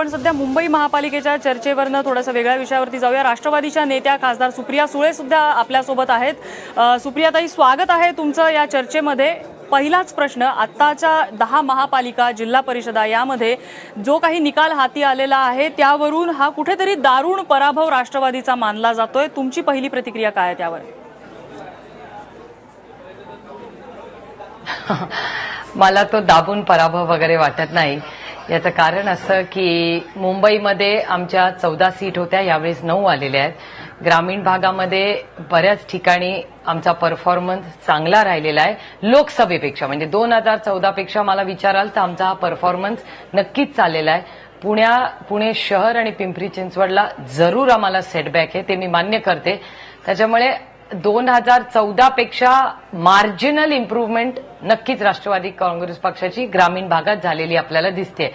आपण सध्या मुंबई महापालिकेच्या चर्चेवरनं थोडासा वेगळ्या विषयावरती जाऊया। राष्ट्रवादीच्या नेत्या खासदार सुप्रिया सुळे सुद्धा आपल्यासोबत आहेत। सुप्रियाताई, स्वागत आहे तुमचं या चर्चेमध्ये। पहिलाच प्रश्न, आत्ताच्या 10 महापालिका जिल्हा परिषदा यामध्ये जो काही निकाल हाती आलेला आहे त्यावरून हा कुठेतरी दारुण पराभव राष्ट्रवादीचा मानला जातोय। तुमची पहिली प्रतिक्रिया काय आहे त्यावर? मला तो दाबून पराभव वगैरे वाटत नाही। याचं कारण असं की मुंबईमध्ये आमच्या 14 सीट होत्या, यावेळेस 9 आलेल्या आहेत। ग्रामीण भागामध्ये बऱ्याच ठिकाणी आमचा परफॉर्मन्स चांगला राहिलेला आहे लोकसभेपेक्षा, म्हणजे 2014 पेक्षा मला विचाराल तर आमचा हा परफॉर्मन्स नक्कीच चाललेला आहे। पुणे शहर आणि पिंपरी चिंचवडला जरूर आम्हाला सेटबॅक आहे, ते मी मान्य करते। त्याच्यामुळे 2014 पेक्षा मार्जिनल इम्प्रूव्हमेंट नक्कीच राष्ट्रवादी काँग्रेस पक्षाची ग्रामीण भागात झालेली आपल्याला दिसते।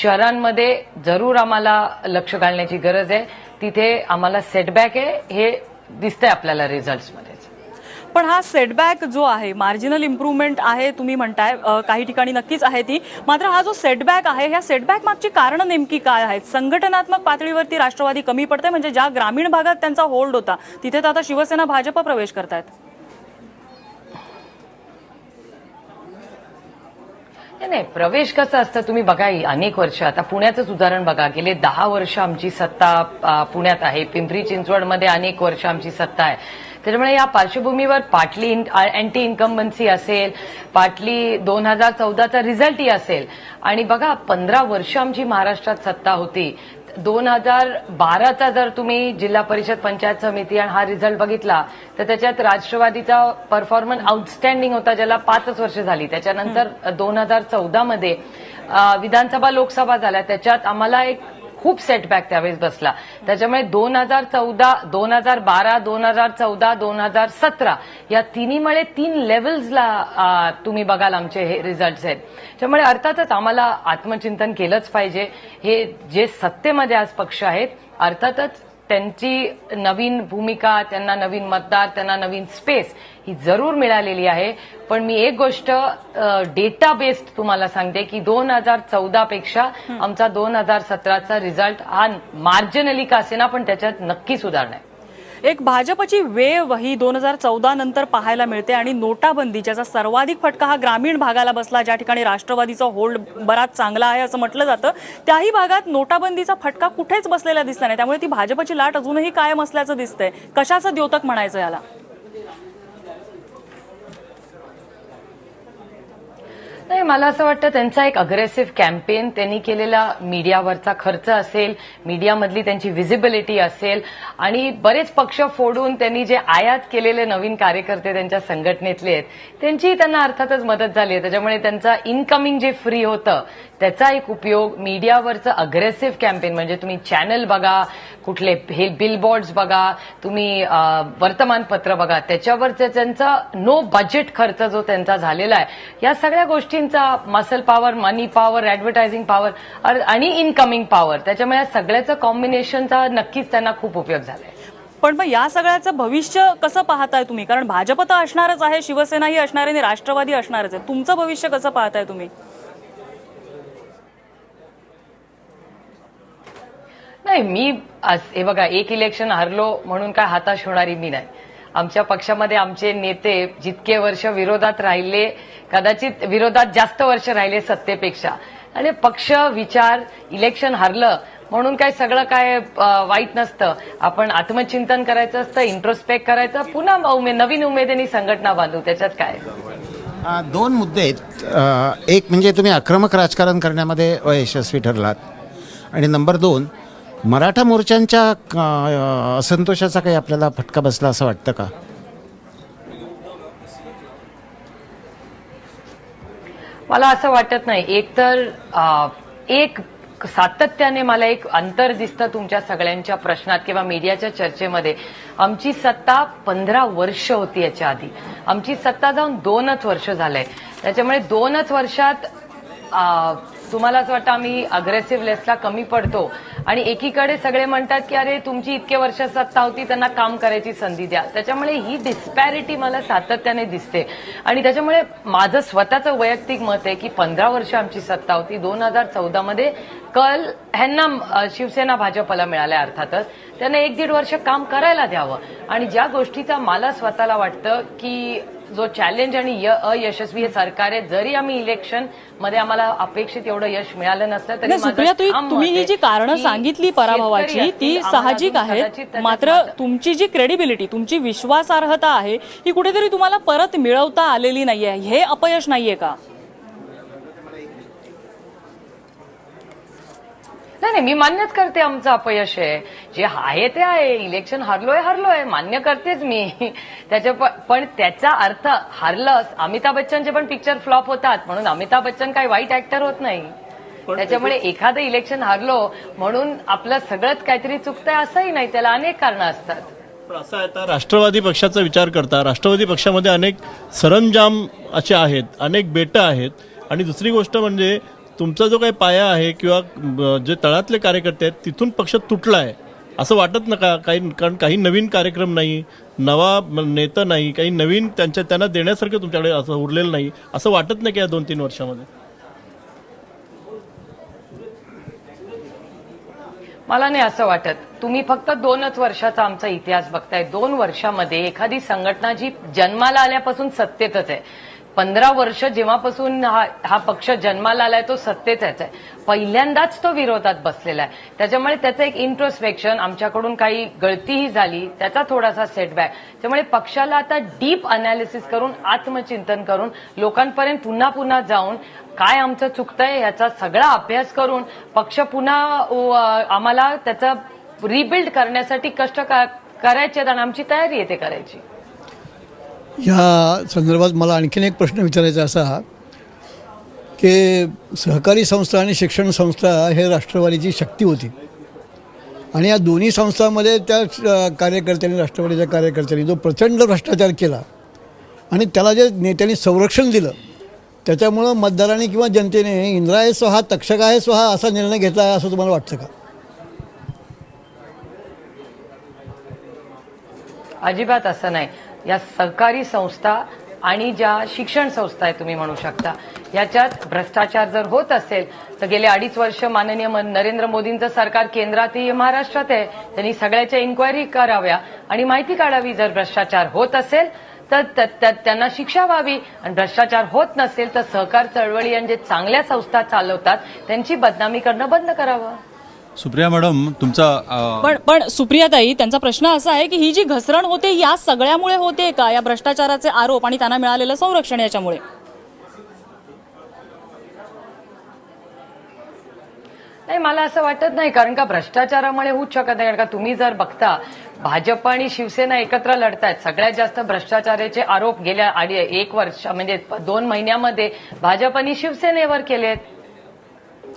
शहरांमध्ये जरूर आम्हाला लक्ष घालण्याची गरज आहे, तिथे आम्हाला सेटबॅक आहे हे दिसतंय आपल्याला रिझल्ट्समध्ये। पण हा सेटबॅक जो आहे, मार्जिनल इम्प्रूव्हमेंट आहे तुम्ही म्हणताय, काही ठिकाणी नक्कीच आहे ती, मात्र हा जो सेटबॅक आहे ह्या सेटबॅक मागची कारणं नेमकी काय आहेत? संघटनात्मक पातळीवरती राष्ट्रवादी कमी पडते, म्हणजे ज्या ग्रामीण भागात त्यांचा होल्ड होता तिथे तर आता शिवसेना भाजप प्रवेश करतायत। नाही, प्रवेश कसं असतं तुम्ही बघा, अनेक वर्ष, आता पुण्याचंच उदाहरण बघा, गेले 10 वर्ष आमची सत्ता पुण्यात आहे, पिंपरी चिंचवडमध्ये अनेक वर्ष आमची सत्ता आहे। त्याच्यामुळे या पार्श्वभूमीवर पाटली अँटी इन्कम्बन्सी असेल, पाटली 2014चा रिझल्टही असेल, आणि बघा 15 वर्ष आमची महाराष्ट्रात सत्ता होती। 2012चा जर तुम्ही जिल्हा परिषद पंचायत समिती आणि हा रिझल्ट बघितला तर त्याच्यात राष्ट्रवादीचा परफॉर्मन्स आउटस्टँडिंग होता, ज्याला 5 वर्ष झाली। त्याच्यानंतर 2014 मध्ये विधानसभा लोकसभा झाल्या, त्याच्यात आम्हाला एक खूप सेटबॅक त्यावेळेस बसला। त्याच्यामुळे 2014, 2012, 2014, 2017 या तिन्हीमुळे 3 लेव्हल्सला तुम्ही बघाल आमचे हे रिझल्ट्स आहेत। त्यामुळे अर्थातच आम्हाला आत्मचिंतन केलंच पाहिजे। हे जे सत्तेमध्ये आज पक्ष आहेत, अर्थातच त्यांची नवीन भूमिका, त्यांना नवीन मतदार, त्यांना नवीन स्पेस ही जरूर मिळालेली आहे। पण मी एक गोष्ट डेटा बेस्ड तुम्हाला सांगते की 2014 पेक्षा आमचा 2017चा रिझल्ट हा मार्जिनली का असेना पण त्याच्यात नक्की सुधारणा आहे। एक भाजपची वेव ही 2014 नंतर पाहायला मिळते, आणि नोटाबंदी ज्याचा सर्वाधिक फटका हा ग्रामीण भागाला बसला, ज्या ठिकाणी राष्ट्रवादीचा होल्ड बराच चांगला आहे असं म्हटलं जातं, त्याही भागात नोटाबंदीचा फटका कुठेच बसलेला दिसला नाही। त्यामुळे ती भाजपची लाट अजूनही कायम असल्याचं दिसतंय। कशाचं द्योतक म्हणायचं याला? नाही, मला असं वाटतं त्यांचा एक अग्रेसिव्ह कॅम्पेन, त्यांनी केलेला मीडियावरचा खर्च असेल, मीडियामधली त्यांची व्हिजिबिलिटी असेल, आणि बरेच पक्ष फोडून त्यांनी जे आयात केलेले नवीन कार्यकर्ते त्यांच्या संघटनेतले आहेत त्यांची त्यांना अर्थातच मदत झाली आहे। त्याच्यामुळे त्यांचा इनकमिंग जे फ्री होतं त्याचा एक उपयोग, मीडियावरचं अग्रेसिव्ह कॅम्पेन, म्हणजे तुम्ही चॅनल बघा, कुठले बिलबोर्ड्स बघा, तुम्ही वर्तमानपत्र बघा, त्याच्यावरचं त्यांचा नो बजेट खर्च जो त्यांचा झालेला आहे, या सगळ्या गोष्टींचा मसल पॉवर, मनी पॉवर, ऍडव्हर्टायझिंग पॉवर आणि इनकमिंग पॉवर, त्याच्यामुळे या सगळ्याचं कॉम्बिनेशनचा नक्कीच त्यांना खूप उपयोग झालाय। पण मग या सगळ्याचं भविष्य कसं पाहताय तुम्ही? कारण भाजप तर असणारच आहे, शिवसेनाही असणार आहे आणि राष्ट्रवादी असणारच आहे। तुमचं भविष्य कसं पाहताय तुम्ही? नाही, मी हे बघा, एक इलेक्शन हरलो म्हणून काय हताश होणारी मी नाही। आमच्या पक्षामध्ये आमचे नेते जितके वर्ष विरोधात राहिले, कदाचित विरोधात जास्त वर्ष राहिले सत्तेपेक्षा, आणि पक्ष विचार, इलेक्शन हरलं म्हणून काय सगळं काय वाईट नसतं। आपण आत्मचिंतन करायचं असतं, इंट्रोस्पेक्ट करायचं, पुन्हा नवीन उमेदीने संघटना बांधू, त्याच्यात काय। 2 मुद्दे आहेत। एक म्हणजे तुम्ही आक्रमक राजकारण करण्यामध्ये यशस्वी ठरलात, आणि नंबर 2, मराठा मोर्चांच्या असंतोषाचा काही आपल्याला फटका बसला असं वाटतं का? मला असं वाटत नाही। एकतर एक सातत्याने मला एक अंतर दिसतं तुमच्या सगळ्यांच्या प्रश्नात किंवा मीडियाच्या चर्चेमध्ये। आमची सत्ता 15 वर्ष होती, याच्या आधी आमची सत्ता जाऊन 2च वर्ष झालंय। त्याच्यामुळे 2च वर्षात तुम्हाला असं वाटतं आम्ही अग्रेसिव्हनेसला कमी पडतो आणि एकीकडे सगळे म्हणतात की अरे तुमची इतके वर्ष सत्ता होती, त्यांना काम करायची संधी द्या. त्याच्यामुळे ही डिस्पॅरिटी मला सातत्याने दिसते आणि त्याच्यामुळे माझं स्वतःचं वैयक्तिक मत आहे की 15 वर्ष आमची सत्ता होती. 2014 मध्ये कल ह्यांना शिवसेना भाजपला मिळाल्या, अर्थातच त्यांना 1-1.5 वर्ष काम करायला द्यावं. आणि ज्या गोष्टीचा मला स्वतःला वाटतं की जो चॅलेंज आणि अयशस्वी हे सरकार आहे, जरी आम्ही इलेक्शन मध्ये आम्हाला अपेक्षित एवढं यश मिळालं नसलं तरी नाही, सुप्रिया, तुम्ही ही जी कारणं सांगितली पराभवाची ती साहजिक आहेत, मात्र तुमची जी क्रेडिबिलिटी, तुमची विश्वासार्हता आहे ही कुठेतरी तुम्हाला परत मिळवता आलेली नाहीये. हे अपयश नाहीये का? नाही, मी मान्यच करते आमचं अपयश आहे. जे आहे ते आहे, इलेक्शन हरलोय मान्य करतेच मी. पण त्याचा अर्थ हरलं, अमिताभ बच्चनचे पण पिक्चर फ्लॉप होतात म्हणून अमिताभ बच्चन काही वाईट ऍक्टर होत नाही. त्याच्यामुळे एखादं इलेक्शन हरलो म्हणून आपलं सगळंच काहीतरी चुकतंय असंही नाही, त्याला अनेक कारणं असतात. पण असं आहे, आता राष्ट्रवादी पक्षाचा विचार करता राष्ट्रवादी पक्षामध्ये अनेक सरंजाम असे आहेत, अनेक बेटं आहेत. आणि दुसरी गोष्ट म्हणजे तुमचा जो काही पाया आहे किंवा जे तळातले कार्यकर्ते आहेत तिथून पक्ष तुटला आहे असं वाटत नका. कारण काही नवीन कार्यक्रम नाही, नवा नेता नाही, काही नवीन त्यांना देण्यासारखं तुमच्याकडे असं उरलेलं नाही असं वाटत नाही की या 2-3 वर्षामध्ये? मला नाही असं वाटत. तुम्ही फक्त 2च वर्षाचा आमचा इतिहास बघताय. 2 वर्षामध्ये एखादी संघटना जी जन्माला आल्यापासून सत्तेतच आहे, 15 वर्ष जेव्हापासून हा पक्ष जन्माला आलाय तो सत्तेतच आहे, पहिल्यांदाच तो विरोधात बसलेला आहे. त्याच्यामुळे त्याचं एक इंट्रोस्पेक्शन, आमच्याकडून काही गळतीही झाली त्याचा थोडासा सेटबॅक. त्यामुळे पक्षाला आता डीप अनालिसिस करून, आत्मचिंतन करून, लोकांपर्यंत पुन्हा पुन्हा जाऊन काय आमचं चुकतंय याचा सगळा अभ्यास करून पक्ष पुन्हा आम्हाला त्याचा रिबिल्ड करण्यासाठी कष्ट करायचे आणि आमची तयारी आहे ते करायची. ह्या संदर्भात मला आणखीन एक प्रश्न विचारायचा असा की सहकारी संस्था आणि शिक्षण संस्था हे राष्ट्रवादीची शक्ती होती आणि या दोन्ही संस्थांमध्ये त्या कार्यकर्त्यांनी, राष्ट्रवादीच्या कार्यकर्त्यांनी जो प्रचंड भ्रष्टाचार केला आणि त्याला जे नेत्यांनी संरक्षण दिलं, त्याच्यामुळं मतदारांनी किंवा जनतेने इंद्राय स्वहा तक्षकाय स्वहा असा निर्णय घेतला आहे असं तुम्हाला वाटतं का? अजिबात असं नाही. या सहकारी संस्था आणि ज्या शिक्षण संस्था आहेत तुम्ही म्हणू शकता, याच्यात भ्रष्टाचार जर होत असेल तर गेले 2.5 वर्ष माननीय नरेंद्र मोदींचं सरकार केंद्रातही महाराष्ट्रात आहे, त्यांनी सगळ्याच्या इन्क्वायरी कराव्या आणि माहिती काढावी. जर भ्रष्टाचार होत असेल तर त्यांना शिक्षा व्हावी आणि भ्रष्टाचार होत नसेल तर सहकार चळवळी आणि जे चांगल्या संस्था चालवतात त्यांची बदनामी करणं बंद करावं. सुप्रिया मॅडम, तुमचा पण सुप्रियाताई, त्यांचा प्रश्न असा आहे की ही जी घसरण होते या सगळ्यामुळे होते का, या भ्रष्टाचाराचे आरोप आणि त्यांना मिळालेलं संरक्षण याच्यामुळे? नाही, मला असं वाटत नाही. कारण का भ्रष्टाचारामुळे होऊच शकत नाही. कारण का तुम्ही जर बघता भाजप आणि शिवसेना एकत्र लढतायत, सगळ्यात जास्त भ्रष्टाचाराचे आरोप गेल्या 1 वर्ष म्हणजे 2 महिन्यामध्ये भाजप आणि शिवसेनेवर केलेत.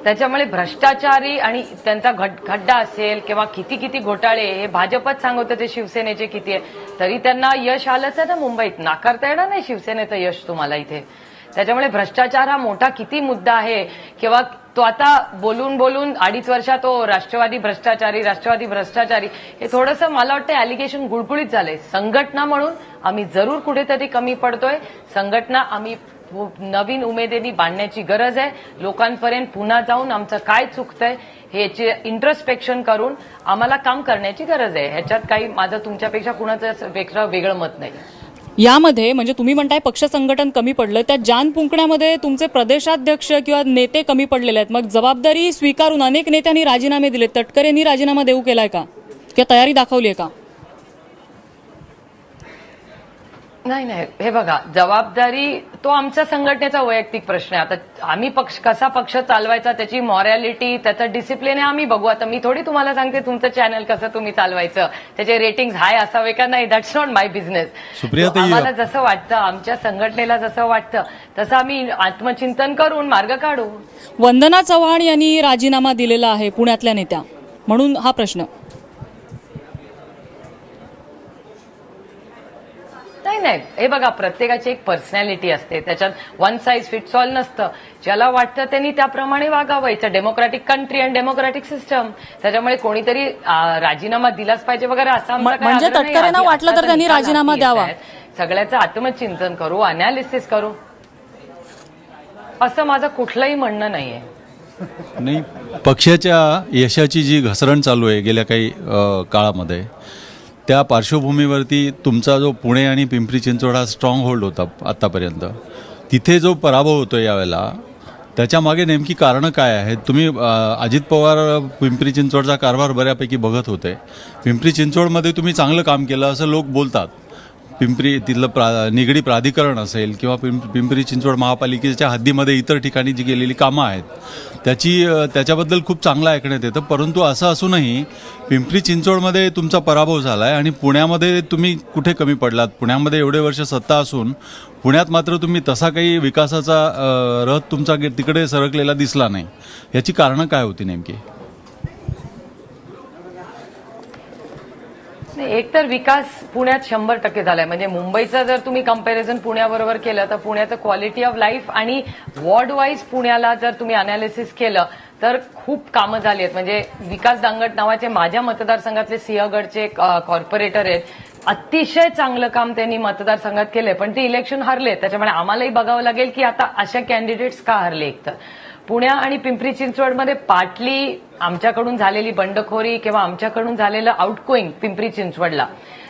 त्याच्यामुळे भ्रष्टाचारी आणि त्यांचा खड्डा असेल किंवा किती घोटाळे हे भाजपच सांगतं ते शिवसेनेचे किती आहे, तरी त्यांना यश आलंच आहे ना मुंबईत. नाकारता येणार नाही शिवसेनेचं यश तुम्हाला इथे. त्याच्यामुळे भ्रष्टाचार हा मोठा किती मुद्दा आहे किंवा तो आता बोलून 2.5 वर्षात तो राष्ट्रवादी भ्रष्टाचारी हे थोडंसं मला वाटतं ॲलिगेशन गुळगुळीत झालंय. संघटना म्हणून आम्ही जरूर कुठेतरी कमी पडतोय. संघटना आम्ही नवीन उमेदीने बांधण्याची गरज आहे. लोकांपर्यंत पुन्हा जाऊन आमचं काय चुकतंय ह्याचे इंट्रोस्पेक्शन करून आम्हाला काम करण्याची गरज आहे. ह्याच्यात काही माझं तुमच्यापेक्षा कुणाचं वेगळं मत नाही. यामध्ये म्हणजे तुम्ही म्हणताय पक्ष संघटन कमी पडलं, त्या जान पुंकण्यामध्ये तुमचे प्रदेशाध्यक्ष किंवा नेते कमी पडलेले आहेत. मग जबाबदारी स्वीकारून अनेक नेत्यांनी राजीनामे दिले. तटकरेंनी राजीनामा देऊ केलाय का, किंवा तयारी दाखवली आहे का? नाही, हे बघा, जबाबदारी तो आमच्या संघटनेचा वैयक्तिक प्रश्न आहे. आता आम्ही कसा पक्ष चालवायचा, त्याची मॉरॅलिटी, त्याचं डिसिप्लिन आहे आम्ही बघू. आता मी थोडी तुम्हाला सांगते तुमचं चॅनल कसं तुम्ही चालवायचं, त्याचे रेटिंग हाय असावे का नाही, दॅट्स नॉट माय बिझनेस. आम्हाला जसं वाटतं, आमच्या संघटनेला जसं वाटतं तसं आम्ही आत्मचिंतन करून मार्ग काढू. वंदना चव्हाण यांनी राजीनामा दिलेला आहे पुण्यातल्या नेत्या, म्हणून हा प्रश्न. नाही, हे बघा, प्रत्येकाची एक पर्सनॅलिटी असते, त्याच्यात वन साईज फिट्स ऑल नसतं. ज्याला वाटतं त्यांनी त्याप्रमाणे वागावं. It's a democratic country and democratic system. त्याच्यामुळे कोणीतरी राजीनामा दिलाच पाहिजे वगैरे असं आमचा काही म्हणजे आग्रह नाही. तटकरेंना आधी वाटलं तर आत्ताचा त्यांनी निकाल राजीनामा हाती द्यावा. येत आहेत. सगळ्याचं आत्मचिंतन करू, अनालिसिस करू, असं माझं कुठलंही म्हणणं नाहीये. नाही, पक्षाच्या यशाची जी घसरण चालू आहे गेल्या काही काळामध्ये, त्या पार्श्वभूमीवरती तुमचा जो पुणे आणि पिंपरी चिंचवड हा स्ट्रॉंग होल्ड होता आत्तापर्यंत, तिथे जो पराभव होतो यावेळेला, त्याच्या मागे नेमकी कारणं काय आहेत? तुम्ही अजित पवार पिंपरी चिंचवडचा कारभार बऱ्यापैकी बघत होते. पिंपरी चिंचवडमध्ये तुम्ही चांगलं काम केलं असं लोक बोलतात. पिंपरी तिथलं निगडी प्राधिकरण असेल किंवा पिंपरी चिंचवड महापालिकेच्या हद्दीमध्ये इतर ठिकाणी जी केलेली कामं आहेत त्याच्याबद्दल खूप चांगलं ऐकण्यात येतं. परंतु असं असूनही पिंपरी चिंचवडमध्ये तुमचा पराभव झाला आहे आणि पुण्यामध्ये तुम्ही कुठे कमी पडलात? पुण्यामध्ये एवढे वर्ष सत्ता असून पुण्यात मात्र तुम्ही तसा काही विकासाचा रथ तुमचा तिकडे सरकलेला दिसला नाही. याची कारणं काय होती नेमकी? एक तर विकास पुण्यात 100% झालाय. म्हणजे मुंबईचं जर तुम्ही कंपॅरिझन पुण्याबरोबर केलं तर पुण्याचं क्वालिटी ऑफ लाईफ आणि वॉर्ड वाईज पुण्याला जर तुम्ही अनालिसिस केलं तर खूप कामं झाली आहेत. म्हणजे विकास दांगट नावाचे माझ्या मतदारसंघातले सिंहगडचे कॉर्पोरेटर आहेत. अतिशय चांगलं काम त्यांनी मतदारसंघात केलंय, पण ते इलेक्शन हरले. त्याच्यामुळे आम्हालाही बघावं लागेल की आता अशा कॅन्डिडेट्स का हरले. एक तर पुण्या आणि पिंपरी चिंचवडमध्ये पाटली आमच्याकडून झालेली बंडखोरी किंवा आमच्याकडून झालेलं आउटगोईंग पिंपरी चिंचवडला,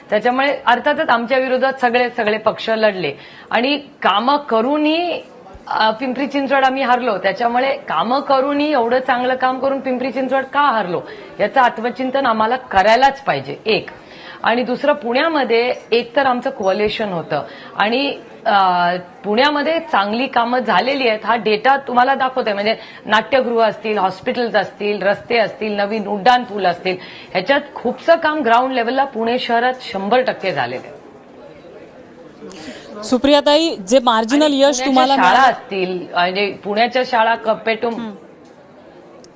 त्याच्यामुळे अर्थातच आमच्या विरोधात सगळे पक्ष लढले आणि कामं करूनही पिंपरी चिंचवड आम्ही हरलो. त्याच्यामुळे कामं करूनही एवढं चांगलं काम करून पिंपरी चिंचवड का हरलो याचं आत्मचिंतन आम्हाला करायलाच पाहिजे. एक. आणि दुसरं, पुण्यामध्ये एक तर आमचं कोअलिशन होतं आणि पुण्यामध्ये चांगली कामं झालेली आहेत. हा डेटा तुम्हाला दाखवतोय. म्हणजे नाट्यगृह असतील, हॉस्पिटल्स असतील, रस्ते असतील, नवीन उड्डाण पूल असतील, ह्याच्यात खूपसं काम ग्राउंड लेवलला पुणे शहरात 100% झालेलं आहे. सुप्रियाताई, जे मार्जिनल यश तुम्हाला शाळा असतील, म्हणजे पुण्याच्या शाळा कम्पेअर टू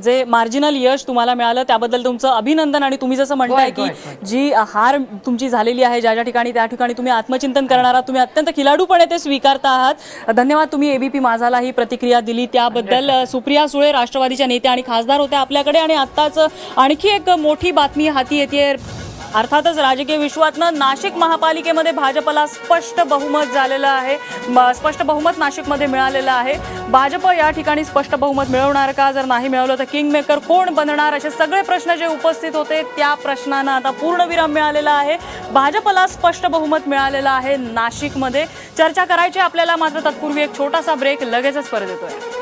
जे मार्जिनल यश तुम्हाला मिळालं त्याबद्दल तुमचं अभिनंदन. आणि तुम्ही जसं म्हणताय की जी हार तुमची झालेली आहे ज्या ठिकाणी, त्या ठिकाणी तुम्ही आत्मचिंतन करणार आहात, तुम्ही अत्यंत खिलाडूपणे ते स्वीकारता आहात. धन्यवाद. तुम्ही एबीपी माझाला ही प्रतिक्रिया दिली त्याबद्दल. सुप्रिया सुळे राष्ट्रवादीच्या नेत्या आणि खासदार होत्या आपल्याकडे. आणि आत्ताच आणखी एक मोठी बातमी हाती येते. अर्थातच राजकीय विश्वातनं नाशिक महापालिकेमध्ये भाजपला स्पष्ट बहुमत झालेलं आहे. स्पष्ट बहुमत नाशिकमध्ये मिळालेलं आहे. भाजप या ठिकाणी स्पष्ट बहुमत मिळवणार का? जर नाही मिळवलं तर किंगमेकर कोण बनणार? असे सगळे प्रश्न जे उपस्थित होते त्या प्रश्नांना आता पूर्णविराम मिळालेला आहे. भाजपला स्पष्ट बहुमत मिळालेलं आहे नाशिकमध्ये. चर्चा करायची आपल्याला, मात्र तत्पूर्वी एक छोटासा ब्रेक. लगेचच परत येतोय.